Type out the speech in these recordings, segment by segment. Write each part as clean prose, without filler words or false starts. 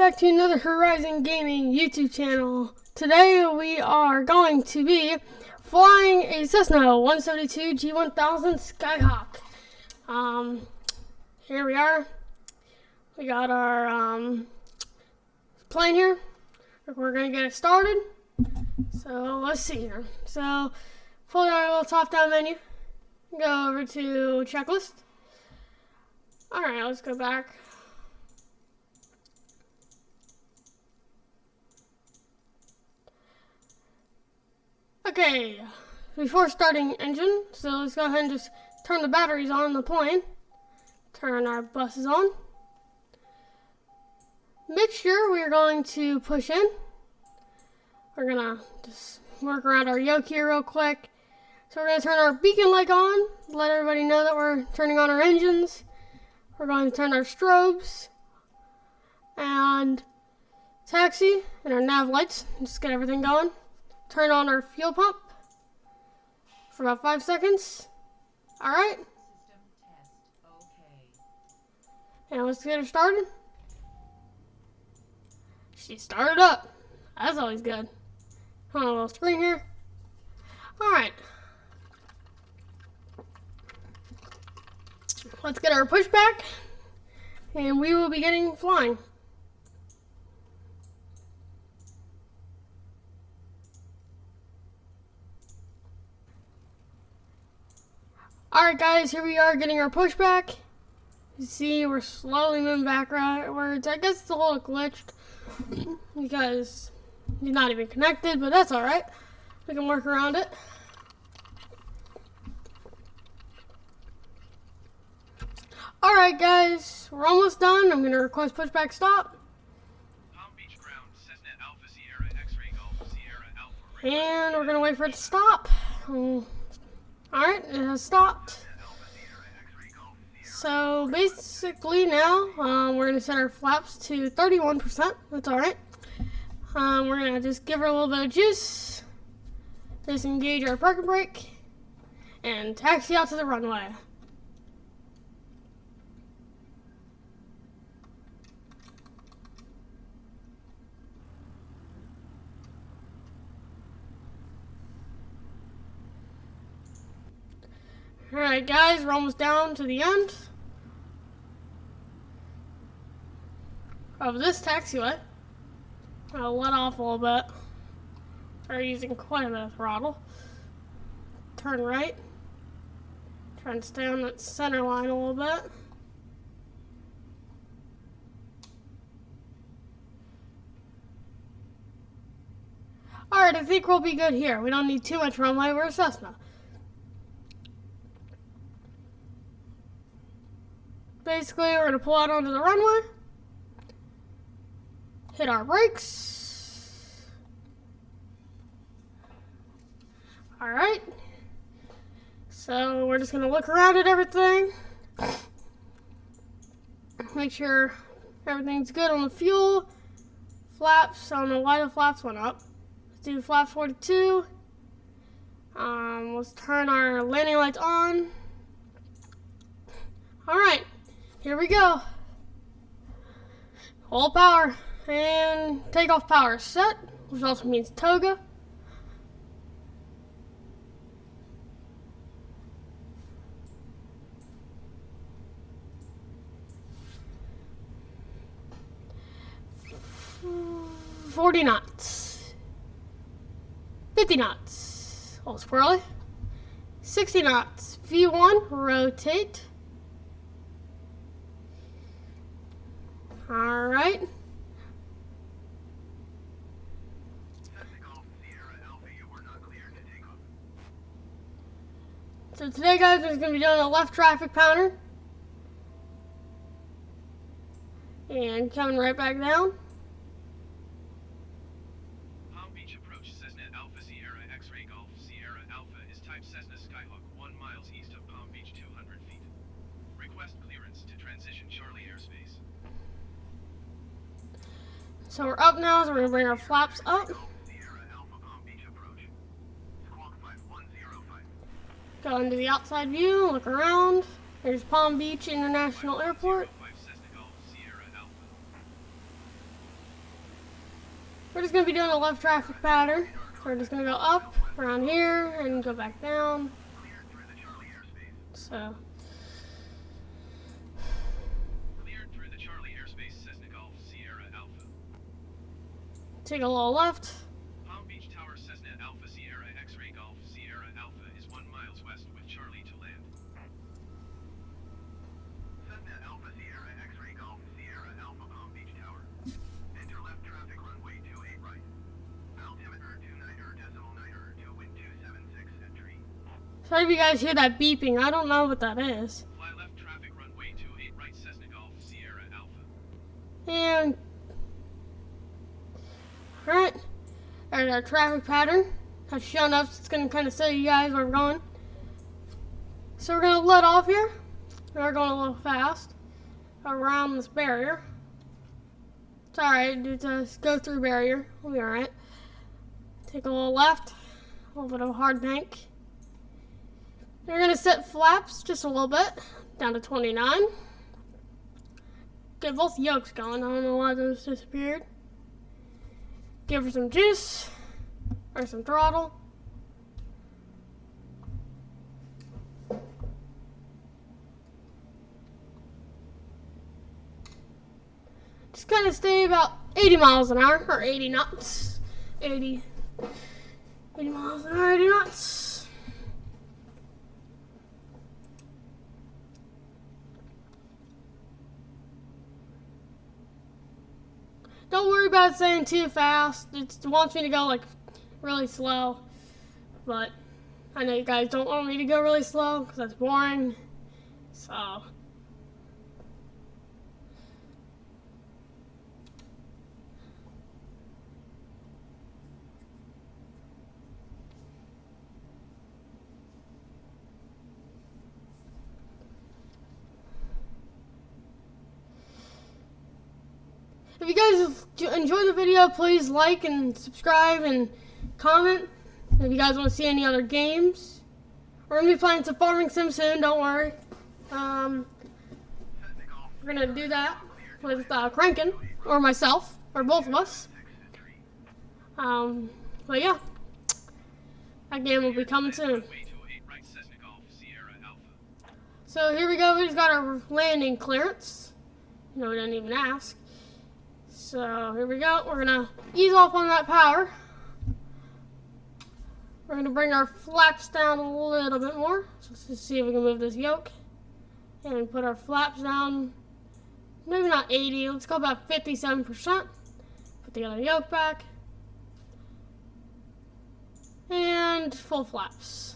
back to another Horizon Gaming YouTube channel. Today we are going to be flying a Cessna 172 G1000 Skyhawk. Here we are. We got our plane here. We're going to get it started. So let's see here. So pull down our little top down menu. Go over to checklist. Alright, let's go back. Okay, before starting engine, so let's go ahead and just turn the batteries on the plane. Turn our buses on. Mixture we're going to push in. We're gonna just work around our yoke here real quick. So we're gonna turn our beacon light on, let everybody know that we're turning on our engines. We're going to turn our strobes and taxi and our nav lights, just get everything going. Turn on our fuel pump for about 5 seconds. Alright. And let's get her started. She started up. That's always good. On a little screen here. Alright. Let's get our pushback. And we will be getting flying. Alright guys, here we are getting our pushback. You see we're slowly moving backwards. I guess it's a little glitched because he's not even connected, but that's alright. We can work around it. Alright guys, we're almost done. I'm going to request pushback stop. Palm Beach ground, Cessna Alpha Sierra X-ray Golf Sierra Alpha. And we're going to wait for it to stop. Alright, it has stopped. So basically now, we're going to set our flaps to 31%. That's alright. We're going to just give her a little bit of juice. Disengage our parking brake. And taxi out to the runway. Alright guys, we're almost down to the end of this taxiway. I'll let off a little bit. We're using quite a bit of throttle. Turn right. Try and stay on that center line a little bit. Alright, I think we'll be good here. We don't need too much runway. We're a Cessna. Basically, we're going to pull out onto the runway, hit our brakes. Alright, so we're just going to look around at everything, make sure everything's good on the fuel. Flaps, I don't know why the flaps went up. Let's do flap 42. Let's turn our landing lights on. Alright. Here we go. Full power and takeoff power set, which also means toga. $40 knots. 50 knots. A little squirrely. 60 knots. V1 rotate. Alright. So today guys, we're going to be doing a left traffic pattern. And coming right back down. Palm Beach approach, Cessna Alpha Sierra X-ray Golf Sierra Alpha is type Cessna Skyhawk 1 miles east of Palm Beach 200 feet. Request clearance to transition Charlie airspace. So we're up now, so we're going to bring our flaps up. Go into the outside view, look around. There's Palm Beach International Airport. we're just going to be doing a left traffic pattern. So we're just going to go up around here and go back down. So. Cleared through the Charlie airspace, Cessna Golf, Sierra Alpha. Take a little left. Palm Beach Tower, Cessna Alpha, Sierra X-Ray Golf, Sierra Alpha is 1 mile west with Charlie to land. Cessna Alpha, Sierra X-Ray Golf, Sierra Alpha, Palm Beach Tower. Enter left traffic runway 28 right. Altimeter 29.9, 2 wind 276 entry. Sorry if you guys hear that beeping. I don't know what that is. Fly left traffic runway 28 right, Cessna Golf, Sierra Alpha. And alright, there's our traffic pattern. I've shown up, so it's going to kind of show you guys where we're going. So we're going to let off here. We're going a little fast around this barrier. It's alright, just go through barrier. We'll be alright. Take a little left, a little bit of a hard bank. We're going to set flaps just a little bit, down to 29. Get both yokes going. I don't know why those disappeared. Give her some juice or some throttle. Just kind of stay about 80 miles an hour or 80 knots. 80 miles an hour, 80 knots. Don't worry about it saying too fast. It wants me to go like really slow. But I know you guys don't want me to go really slow because that's boring. So. If you guys enjoy the video, please like and subscribe and comment. If you guys want to see any other games. We're going to be playing some farming sim soon, don't worry. We're going to do that with Crankin, or myself, or both of us. But yeah, that game will be coming soon. So here we go, we just got our landing clearance. No, we didn't even ask. So here we go. We're gonna ease off on that power. We're gonna bring our flaps down a little bit more. So let's just see if we can move this yoke and put our flaps down. Maybe not 80. Let's go about 57%. Put the other yoke back and full flaps.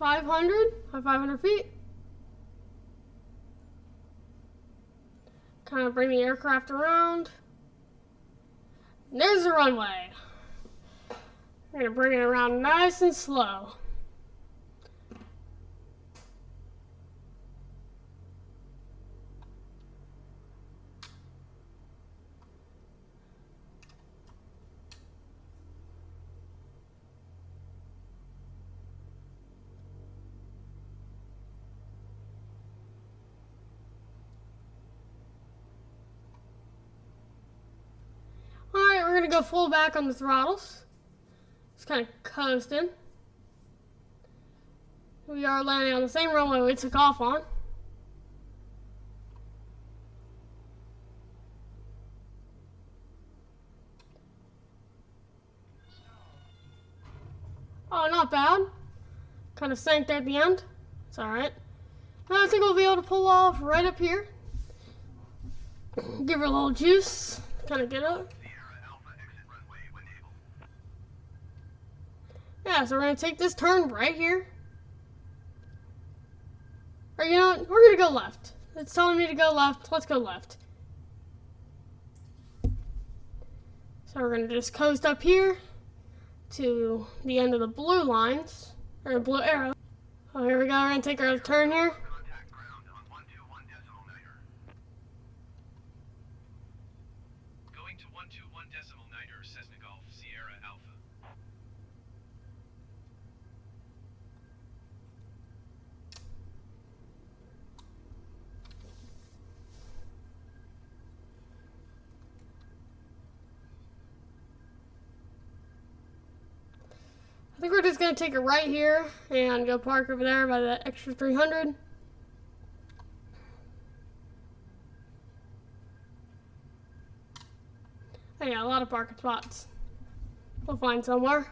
500 feet. Kind of bring the aircraft around. And there's the runway. We're going to bring it around nice and slow. Alright, we're going to go full back on the throttles. Just kind of coasting. We are landing on the same runway we took off on. Oh, not bad. Kind of sank there at the end. It's alright. I think we'll be able to pull off right up here. Give her a little juice. Kind of get up. Yeah, so we're going to take this turn right here. Or you know what? We're going to go left. It's telling me to go left. Let's go left. So we're going to just coast up here to the end of the blue lines. Or blue arrow. Oh, here we go. We're going to take our turn here. Going to 121.9 Cessna Golf, Sierra Alpha. I think we're just going to take it right here and go park over there by the extra 300. Oh yeah, a lot of parking spots. We'll find somewhere.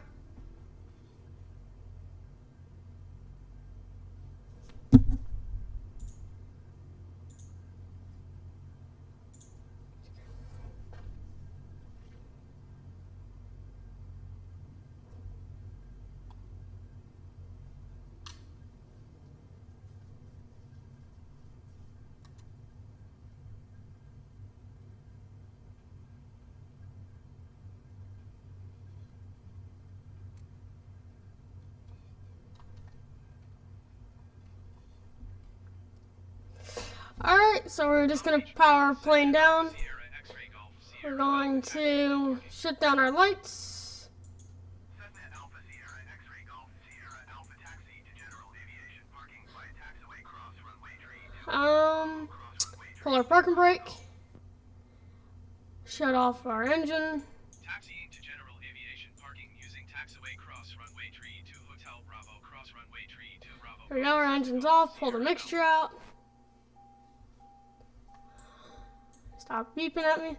Alright, so we're just going to power our plane down. We're going to shut down our lights. Cessna Alpha Sierra X-Ray Golf Sierra Alpha Taxi to General Aviation Parking by Taxiway Cross Runway Tree 2. Pull our parking brake. Shut off our engine. Taxiing to General Aviation Parking using Taxiway Cross Runway Tree 2 Hotel Bravo Cross Runway Tree 2 Bravo. There we go, our engine's off. Pull the mixture out. Stop beeping at me.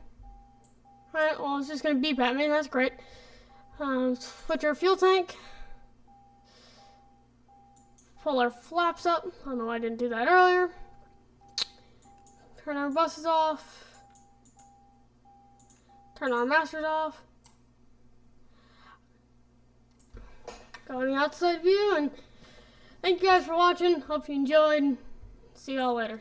Alright, well, it's just going to beep at me. That's great. Switch our fuel tank. Pull our flaps up. I don't know why I didn't do that earlier. Turn our buses off. Turn our masters off. Go in the outside view, and thank you guys for watching. Hope you enjoyed. See y'all later.